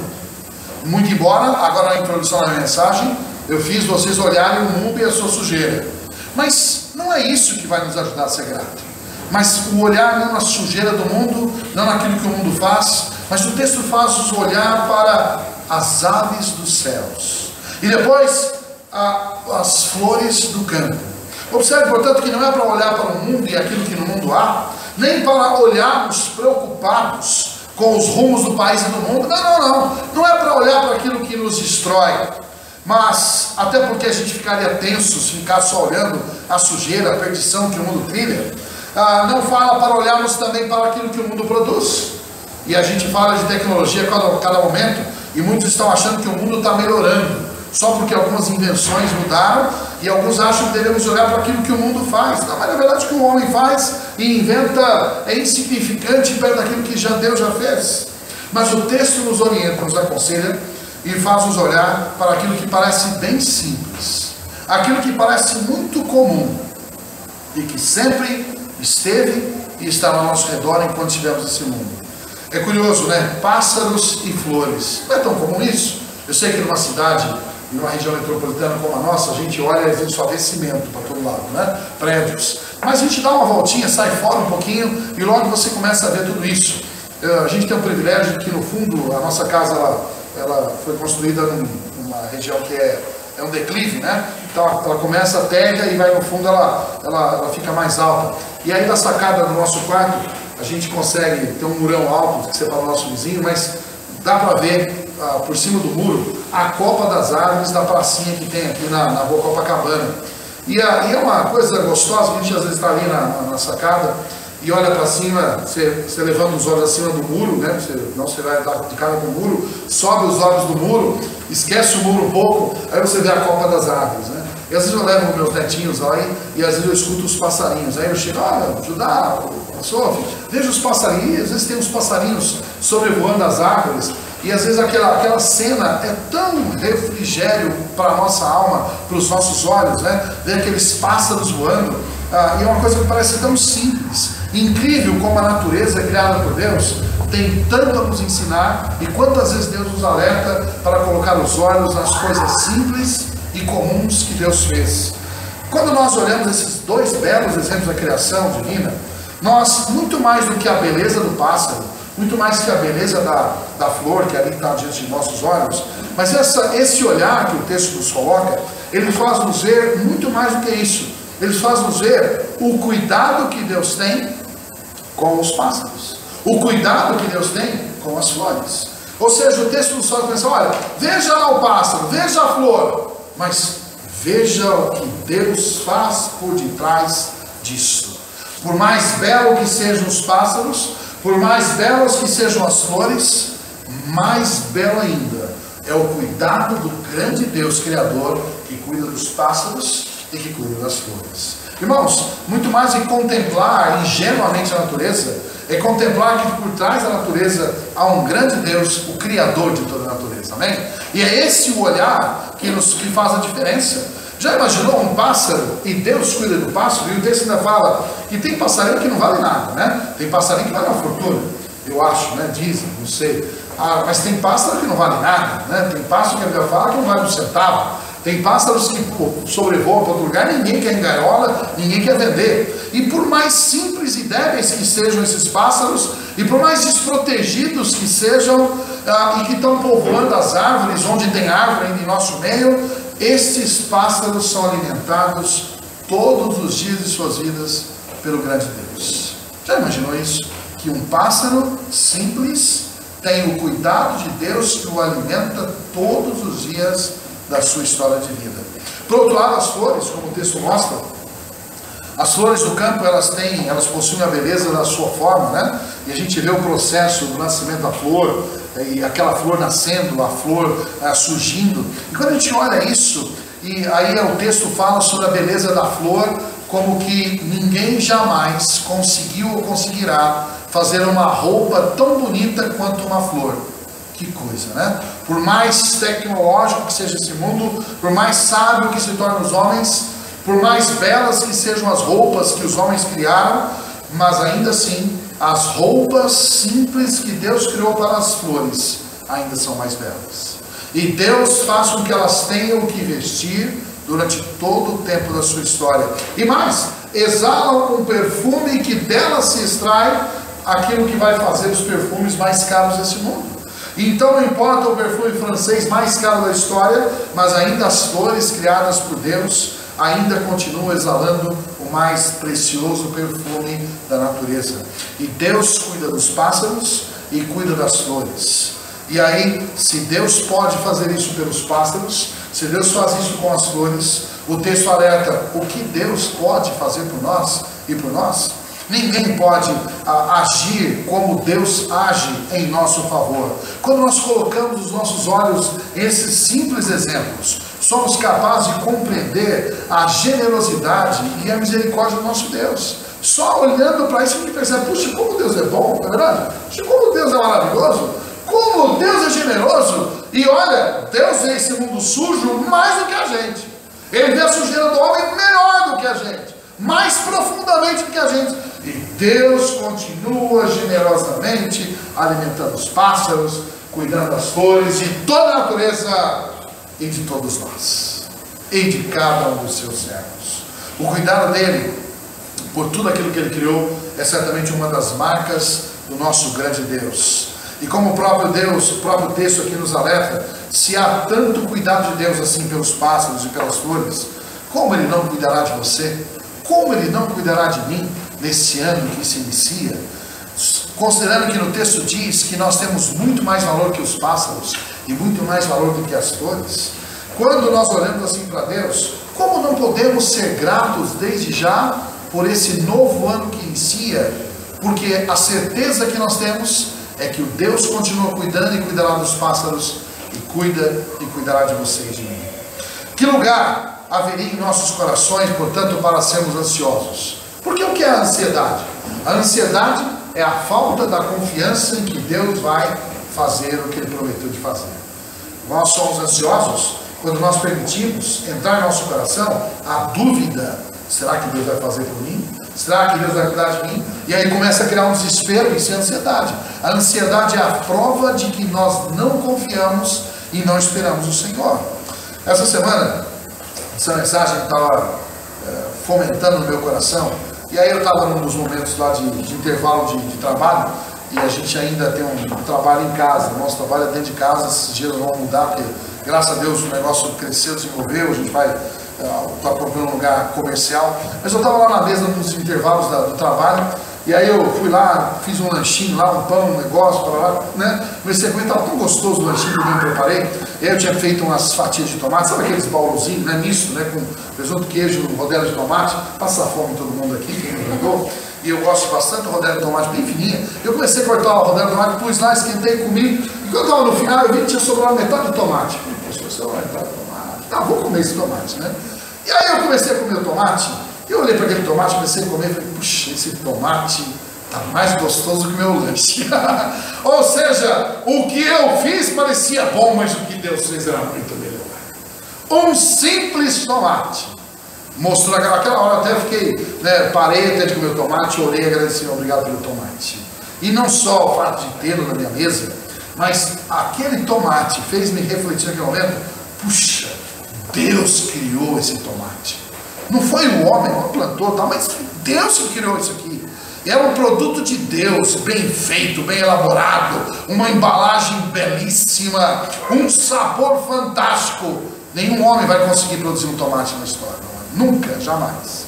Muito embora, agora na introdução da mensagem, eu fiz vocês olharem o mundo e a sua sujeira. Mas não é isso que vai nos ajudar a ser grato. Mas o olhar não na sujeira do mundo, não naquilo que o mundo faz, mas o texto faz nos olhar para as aves dos céus. E depois as flores do campo. Observe, portanto, que não é para olhar para o mundo e aquilo que no mundo há, nem para olharmos preocupados com os rumos do país e do mundo. Não é para olhar para aquilo que nos destrói, mas até porque a gente ficaria tenso se ficar só olhando a sujeira, a perdição que o mundo trilha. Não fala para olharmos também para aquilo que o mundo produz. E a gente fala de tecnologia a cada momento, e muitos estão achando que o mundo está melhorando, só porque algumas invenções mudaram, e alguns acham que devemos olhar para aquilo que o mundo faz. Não, mas na verdade o que o homem faz e inventa é insignificante perto daquilo que Deus já fez. Mas o texto nos orienta, nos aconselha e faz-nos olhar para aquilo que parece bem simples, aquilo que parece muito comum e que sempre esteve e está ao nosso redor enquanto estivermos nesse mundo. É curioso, né? Pássaros e flores. Não é tão comum isso? Eu sei que numa cidade, numa região metropolitana como a nossa, a gente olha e a gente só vê cimento para todo lado, né? Prédios. Mas a gente dá uma voltinha, sai fora um pouquinho e logo você começa a ver tudo isso. A gente tem o privilégio de que no fundo a nossa casa ela foi construída numa região que é um declive, né? Então ela começa a terra e vai no fundo ela fica mais alta. E aí na sacada do nosso quarto a gente consegue ter um murão alto que separa o nosso vizinho, mas dá para ver por cima do muro a copa das árvores da pracinha que tem aqui na Rua Copacabana. E é uma coisa gostosa, a gente às vezes está ali na sacada e olha para cima, você levanta os olhos acima do muro, né? Você vai dar de cara com o muro, sobe os olhos do muro, esquece o muro um pouco, aí você vê a copa das árvores, né? E às vezes eu levo meus netinhos lá e às vezes eu escuto os passarinhos. Aí eu chego, Judá, Sofia, veja os passarinhos. Às vezes tem uns passarinhos sobrevoando as árvores. E às vezes aquela cena é tão refrigério para a nossa alma, para os nossos olhos, né? Ver aqueles pássaros voando. E é uma coisa que parece tão simples. Incrível como a natureza criada por Deus tem tanto a nos ensinar. E quantas vezes Deus nos alerta para colocar os olhos nas coisas simples e comuns que Deus fez. Quando nós olhamos esses dois belos exemplos da criação divina, nós, muito mais do que a beleza do pássaro, muito mais que a beleza da flor que ali está diante de nossos olhos, mas esse olhar que o texto nos coloca, ele faz nos ver muito mais do que isso. Ele faz nos ver o cuidado que Deus tem com os pássaros, o cuidado que Deus tem com as flores. Ou seja, o texto nos faz pensar, olha, veja lá o pássaro, veja a flor, mas veja o que Deus faz por detrás disso. Por mais belo que sejam os pássaros, por mais belas que sejam as flores, mais belo ainda é o cuidado do grande Deus Criador que cuida dos pássaros e que cuida das flores. Irmãos, muito mais que contemplar ingenuamente a natureza, é contemplar que por trás da natureza há um grande Deus, o Criador de toda a natureza, amém? E é esse o olhar que faz a diferença. Já imaginou um pássaro e Deus cuida do pássaro? E o texto ainda fala que tem passarinho que não vale nada, né? Tem passarinho que vale uma fortuna, eu acho, né? Dizem, não sei. Mas tem pássaro que não vale nada, né? Tem pássaro que a Bíblia fala que não vale um centavo. Tem pássaros que sobrevoam para outro lugar, ninguém quer em gaiola, ninguém quer vender. E por mais simples e débeis que sejam esses pássaros, e por mais desprotegidos que sejam, e que estão povoando as árvores, onde tem árvore em nosso meio, estes pássaros são alimentados todos os dias de suas vidas pelo grande Deus. Já imaginou isso? Que um pássaro simples tem o cuidado de Deus que o alimenta todos os dias da sua história de vida. Por outro lado, as flores, como o texto mostra, as flores do campo, elas possuem a beleza da sua forma, né? E a gente vê o processo do nascimento da flor, e aquela flor nascendo, a flor surgindo. E quando a gente olha isso, e aí o texto fala sobre a beleza da flor, como que ninguém jamais conseguiu ou conseguirá fazer uma roupa tão bonita quanto uma flor. Que coisa, né? Por mais tecnológico que seja esse mundo, por mais sábio que se tornem os homens, por mais belas que sejam as roupas que os homens criaram, mas ainda assim, as roupas simples que Deus criou para as flores ainda são mais belas. E Deus faz com que elas tenham o que vestir durante todo o tempo da sua história. E mais, exalam um perfume que delas se extrai aquilo que vai fazer os perfumes mais caros desse mundo. Então não importa o perfume francês mais caro da história, mas ainda as flores criadas por Deus ainda continuam exalando o mais precioso perfume da natureza. E Deus cuida dos pássaros e cuida das flores. E aí, se Deus pode fazer isso pelos pássaros, se Deus faz isso com as flores, o texto alerta o que Deus pode fazer por nós e por nós. Ninguém pode agir como Deus age em nosso favor. Quando nós colocamos os nossos olhos em esses simples exemplos, somos capazes de compreender a generosidade e a misericórdia do nosso Deus. Só olhando para isso a gente percebe, puxa, como Deus é bom, não é verdade? Puxa, como Deus é maravilhoso, como Deus é generoso. E olha, Deus vê esse mundo sujo mais do que a gente. Ele vê a sujeira do homem melhor do que a gente, mais profundamente do que a gente. E Deus continua generosamente alimentando os pássaros, cuidando das flores, de toda a natureza e de todos nós, e de cada um dos seus servos. O cuidado dele por tudo aquilo que ele criou é certamente uma das marcas do nosso grande Deus. E como o próprio Deus, o próprio texto aqui nos alerta, se há tanto cuidado de Deus assim pelos pássaros e pelas flores, como ele não cuidará de você? Como ele não cuidará de mim nesse ano que se inicia? Considerando que no texto diz que nós temos muito mais valor que os pássaros e muito mais valor do que as flores, quando nós olhamos assim para Deus, como não podemos ser gratos desde já por esse novo ano que inicia? Porque a certeza que nós temos é que o Deus continua cuidando e cuidará dos pássaros, e cuida e cuidará de você e de mim. Que lugar haveria em nossos corações, portanto, para sermos ansiosos? Porque o que é a ansiedade? A ansiedade é a falta da confiança em que Deus vai fazer o que Ele prometeu de fazer. Nós somos ansiosos quando nós permitimos entrar em nosso coração a dúvida: será que Deus vai fazer por mim? Será que Deus vai cuidar de mim? E aí começa a criar um desespero, isso é ansiedade. A ansiedade é a prova de que nós não confiamos e não esperamos o Senhor. Essa semana, essa mensagem estava fomentando no meu coração. E aí eu estava num dos momentos lá de intervalo de trabalho, e a gente ainda tem um trabalho em casa. O nosso trabalho é dentro de casa. Esses dias vão mudar, porque graças a Deus o negócio cresceu, desenvolveu, a gente vai estar procurando um lugar comercial. Mas eu estava lá na mesa nos intervalos do trabalho, e aí eu fui lá, fiz um lanchinho lá, um pão, um negócio, para lá, né? Comecei a comer, estava tão gostoso o lanchinho que eu me preparei. E aí eu tinha feito umas fatias de tomate, sabe aqueles baulozinhos, né? Misto, né? Com presunto, queijo, rodela de tomate. Passa fome todo mundo aqui, quem me perguntou. E eu gosto bastante da rodela de tomate bem fininha. Eu comecei a cortar a rodela de tomate, pus lá, esquentei, comi. E quando eu estava no final, eu vi que tinha sobrado metade do tomate. Poxa, você vai metade do tomate. Tá, vou comer esse tomate, né? E aí eu comecei a comer o tomate. Eu olhei para aquele tomate, comecei a comer e falei, puxa, esse tomate está mais gostoso que o meu lanche. Ou seja, o que eu fiz parecia bom, mas o que Deus fez era muito melhor. Um simples tomate mostrou aquela hora, até fiquei, né, parei até de comer o tomate, orei e agradeci, obrigado pelo tomate. E não só o fato de tê-lo na minha mesa, mas aquele tomate fez me refletir naquele momento, puxa, Deus criou esse tomate. Não foi o homem que plantou, tá, mas Deus que criou isso aqui. Era um produto de Deus, bem feito, bem elaborado, uma embalagem belíssima, um sabor fantástico. Nenhum homem vai conseguir produzir um tomate na história, não é? Nunca, jamais.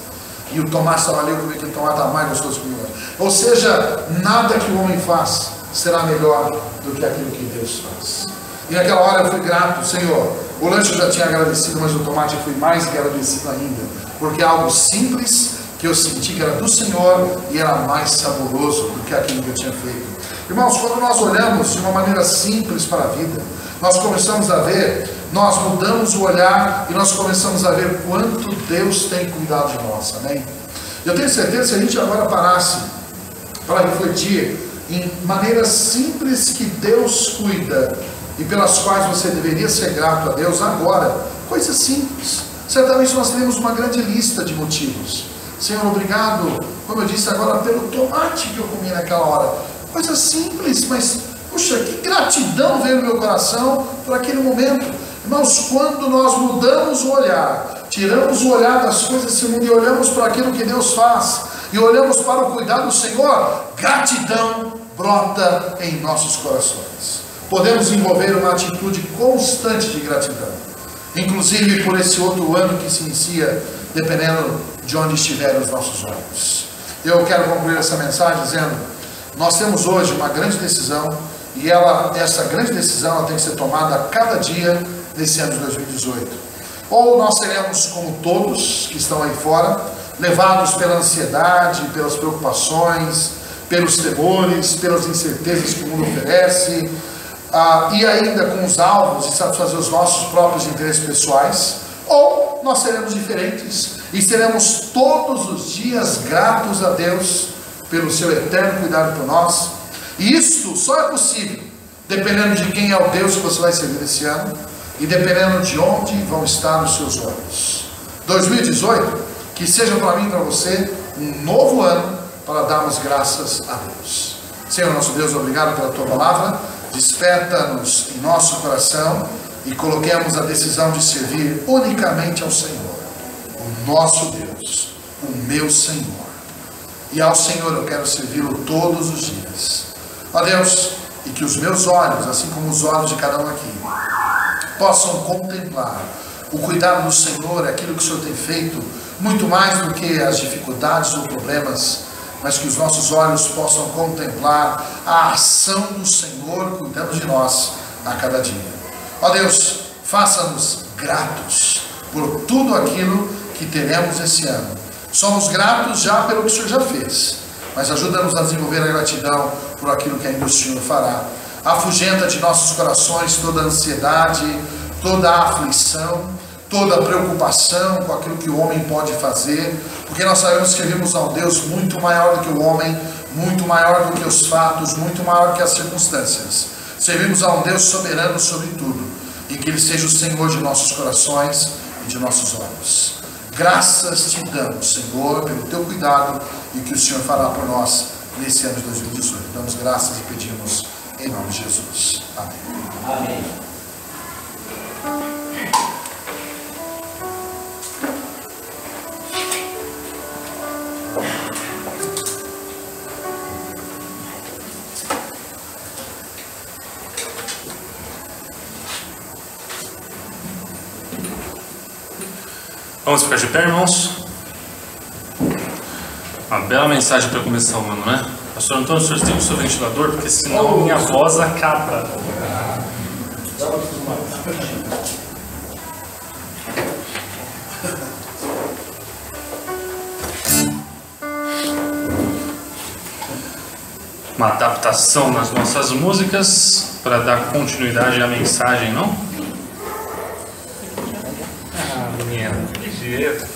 E o tomate estava ali, eu comi aquele tomate, estava mais gostoso que o meu. Ou seja, nada que o homem faz será melhor do que aquilo que Deus faz. E naquela hora eu fui grato, Senhor. O lanche eu já tinha agradecido, mas o tomate eu fui mais agradecido ainda, porque é algo simples que eu senti que era do Senhor e era mais saboroso do que aquilo que eu tinha feito. Irmãos, quando nós olhamos de uma maneira simples para a vida, nós começamos a ver, nós mudamos o olhar e nós começamos a ver quanto Deus tem cuidado de nós, amém? Eu tenho certeza que se a gente agora parasse para refletir em maneiras simples que Deus cuida e pelas quais você deveria ser grato a Deus agora, coisas simples, certamente nós teremos uma grande lista de motivos. Senhor, obrigado, como eu disse agora, pelo tomate que eu comi naquela hora. Coisa simples, mas, puxa, que gratidão veio no meu coração por aquele momento. Irmãos, quando nós mudamos o olhar, tiramos o olhar das coisas desse mundo e olhamos para aquilo que Deus faz, e olhamos para o cuidado do Senhor, gratidão brota em nossos corações. podemos envolver uma atitude constante de gratidão, inclusive por esse outro ano que se inicia, dependendo de onde estiverem os nossos olhos. Eu quero concluir essa mensagem dizendo: nós temos hoje uma grande decisão, e essa grande decisão ela tem que ser tomada a cada dia nesse ano de 2018. Ou nós seremos como todos que estão aí fora, levados pela ansiedade, pelas preocupações, pelos temores, pelas incertezas que o mundo oferece, e ainda com os alvos de satisfazer os nossos próprios interesses pessoais, ou nós seremos diferentes e seremos todos os dias gratos a Deus pelo seu eterno cuidado por nós. E isto só é possível dependendo de quem é o Deus que você vai servir esse ano e dependendo de onde vão estar os seus olhos. 2018, que seja para mim e para você um novo ano para darmos graças a Deus. Senhor nosso Deus, obrigado pela tua palavra. Desperta-nos em nosso coração e coloquemos a decisão de servir unicamente ao Senhor, o nosso Deus, o meu Senhor. E ao Senhor eu quero servi-lo todos os dias. Ó Deus, e que os meus olhos, assim como os olhos de cada um aqui, possam contemplar o cuidado do Senhor, aquilo que o Senhor tem feito, muito mais do que as dificuldades ou problemas, mas que os nossos olhos possam contemplar a ação do Senhor cuidando de nós a cada dia. Ó Deus, faça-nos gratos por tudo aquilo que teremos esse ano. Somos gratos já pelo que o Senhor já fez, mas ajuda-nos a desenvolver a gratidão por aquilo que ainda o Senhor fará. Afugenta de nossos corações toda a ansiedade, toda a aflição, toda a preocupação com aquilo que o homem pode fazer, porque nós sabemos que servimos a um Deus muito maior do que o homem, muito maior do que os fatos, muito maior do que as circunstâncias. Servimos a um Deus soberano sobre tudo, e que Ele seja o Senhor de nossos corações e de nossos olhos. Graças te damos, Senhor, pelo teu cuidado e que o Senhor fará por nós nesse ano de 2018. Damos graças e pedimos em nome de Jesus. Amém. Amém. Vamos ficar de pé, irmãos? Uma bela mensagem para começar o ano, né? Pastor Antônio, o senhor tem o seu ventilador? Porque senão minha voz acaba. Uma adaptação nas nossas músicas para dar continuidade à mensagem, não? Ah, menina, que jeito.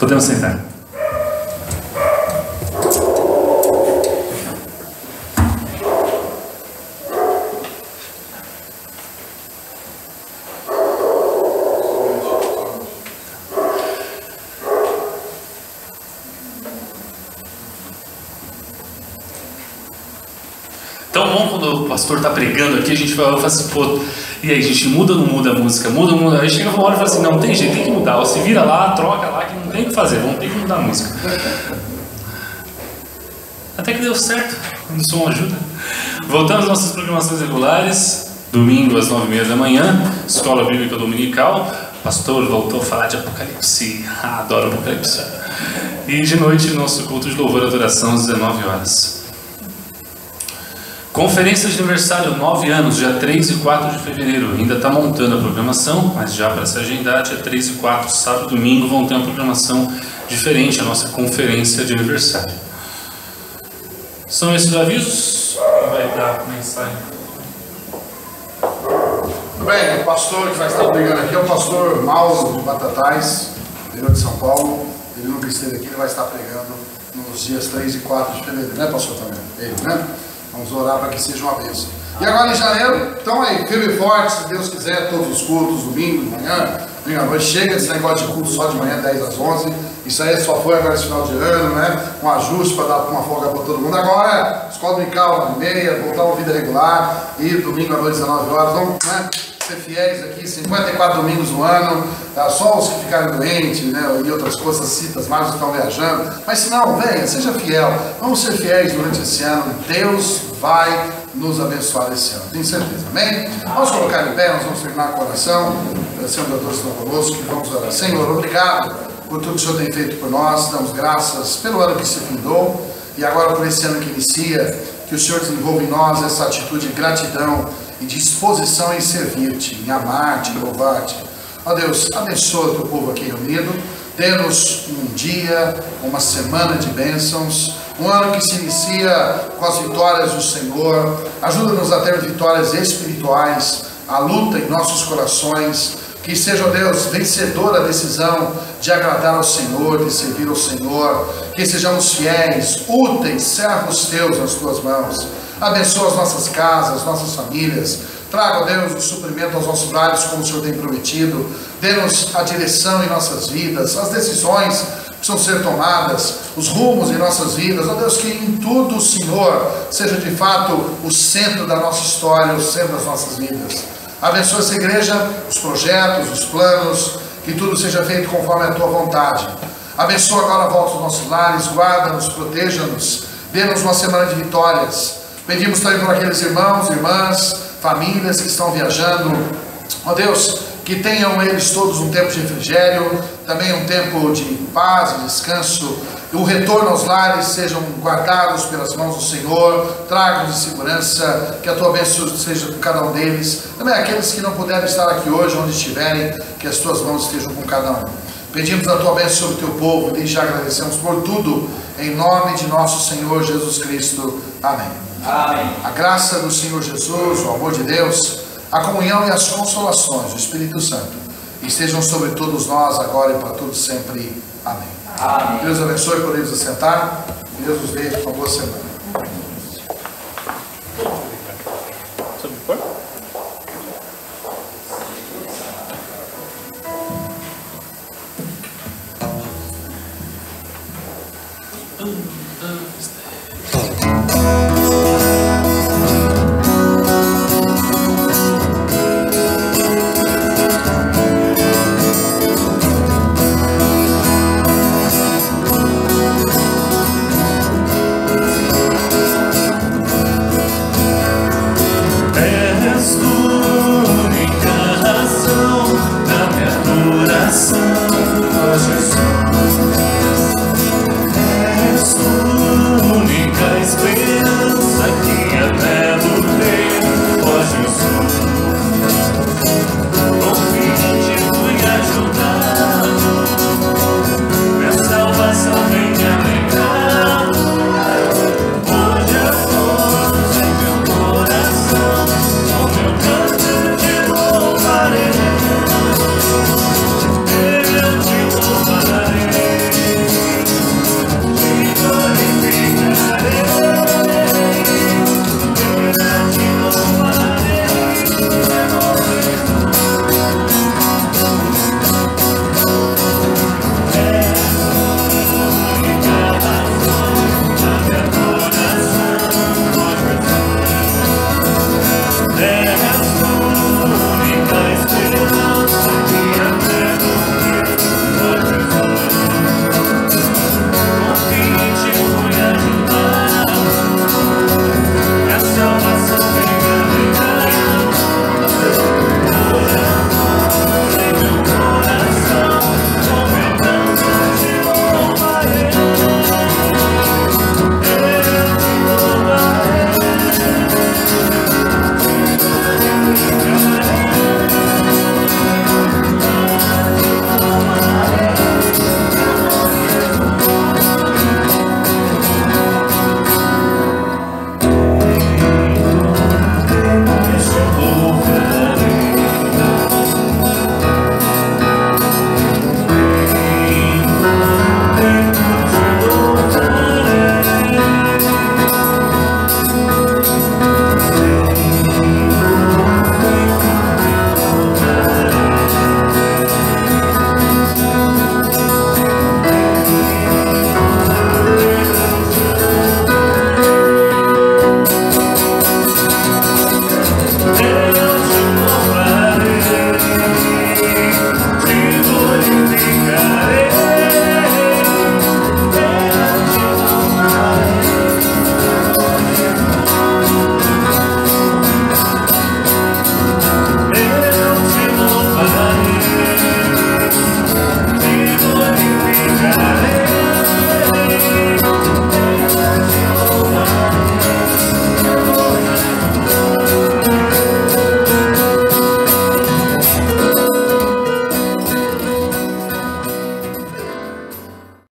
Podemos sentar. Tão bom quando o pastor está pregando aqui, a gente fala assim, pô, e aí, a gente muda ou não muda a música? Muda ou não muda? Aí chega uma hora e fala assim, não tem jeito, tem que mudar. Ou se vira lá, troca lá, que não tem o que fazer, vamos ter que mudar a música. Até que deu certo, quando o som ajuda. Voltamos às nossas programações regulares, domingo às 9h30 da manhã, Escola Bíblica Dominical. O pastor voltou a falar de Apocalipse, adoro Apocalipse. E de noite, nosso culto de louvor e adoração às 19 horas. Conferência de aniversário, 9 anos, dia 3 e 4 de fevereiro. Ainda está montando a programação, mas já para se agendar, dia 3 e 4, sábado e domingo, vão ter uma programação diferente, a nossa conferência de aniversário. São esses os avisos? Quem vai dar mensagem? Tudo bem, o pastor que vai estar pregando aqui é o pastor Mauro de Batatais, interior de São Paulo. Ele nunca esteve aqui, ele vai estar pregando nos dias 3 e 4 de fevereiro, né, pastor? Também, ele, né? Vamos orar para que seja uma bênção. E agora em janeiro, então aí, firme e forte, se Deus quiser, todos os cultos, domingo de manhã, domingo à noite, chega desse negócio de culto só de manhã, 10 às 11, isso aí só foi agora esse final de ano, né, um ajuste para dar uma folga para todo mundo. Agora, escola dominical, 1h30, voltar a vida regular, e domingo à noite, 19 horas, vamos, né, ser fiéis aqui, 54 domingos no ano, tá? Só os que ficarem doentes, né, e outras coisas, citas, mais os que estão viajando, mas se não, venha, seja fiel, vamos ser fiéis durante esse ano, Deus vai nos abençoar esse ano, tenho certeza, amém? Vamos colocar em pé, nós vamos terminar com a oração, agradecendo a Deus que estão conosco, e vamos orar. Senhor, obrigado por tudo que o Senhor tem feito por nós, damos graças pelo ano que se findou, e agora por esse ano que inicia, que o Senhor desenvolva em nós essa atitude de gratidão e disposição em servir-te, em amar-te, em louvar-te. Ó Deus, abençoa o teu povo aqui reunido, dê-nos um dia, uma semana de bênçãos, um ano que se inicia com as vitórias do Senhor, ajuda-nos a ter vitórias espirituais, a luta em nossos corações, que seja, ó Deus, vencedora a decisão de agradar ao Senhor, de servir ao Senhor, que sejamos fiéis, úteis, servos teus nas tuas mãos. Abençoa as nossas casas, nossas famílias. Traga, ó Deus, o suprimento aos nossos lares, como o Senhor tem prometido. Dê-nos a direção em nossas vidas, as decisões que precisam ser tomadas, os rumos em nossas vidas. Ó Deus, que em tudo o Senhor seja de fato o centro da nossa história, o centro das nossas vidas. Abençoa essa igreja, os projetos, os planos, que tudo seja feito conforme a tua vontade. Abençoa agora a volta dos nossos lares, guarda-nos, proteja-nos, dê-nos uma semana de vitórias. Pedimos também por aqueles irmãos, irmãs, famílias que estão viajando. Ó Deus, que tenham eles todos um tempo de refrigério, também um tempo de paz e descanso. E o retorno aos lares sejam guardados pelas mãos do Senhor, tragam-nos de segurança, que a tua bênção seja com cada um deles. Também aqueles que não puderam estar aqui hoje, onde estiverem, que as tuas mãos estejam com cada um. Pedimos a tua bênção sobre o teu povo e já agradecemos por tudo, em nome de nosso Senhor Jesus Cristo. Amém. Amém. A graça do Senhor Jesus, o amor de Deus, a comunhão e as consolações do Espírito Santo estejam sobre todos nós, agora e para todos sempre. Amém. Amém. Deus abençoe, podemos assentar. Deus nos dê uma boa semana. Está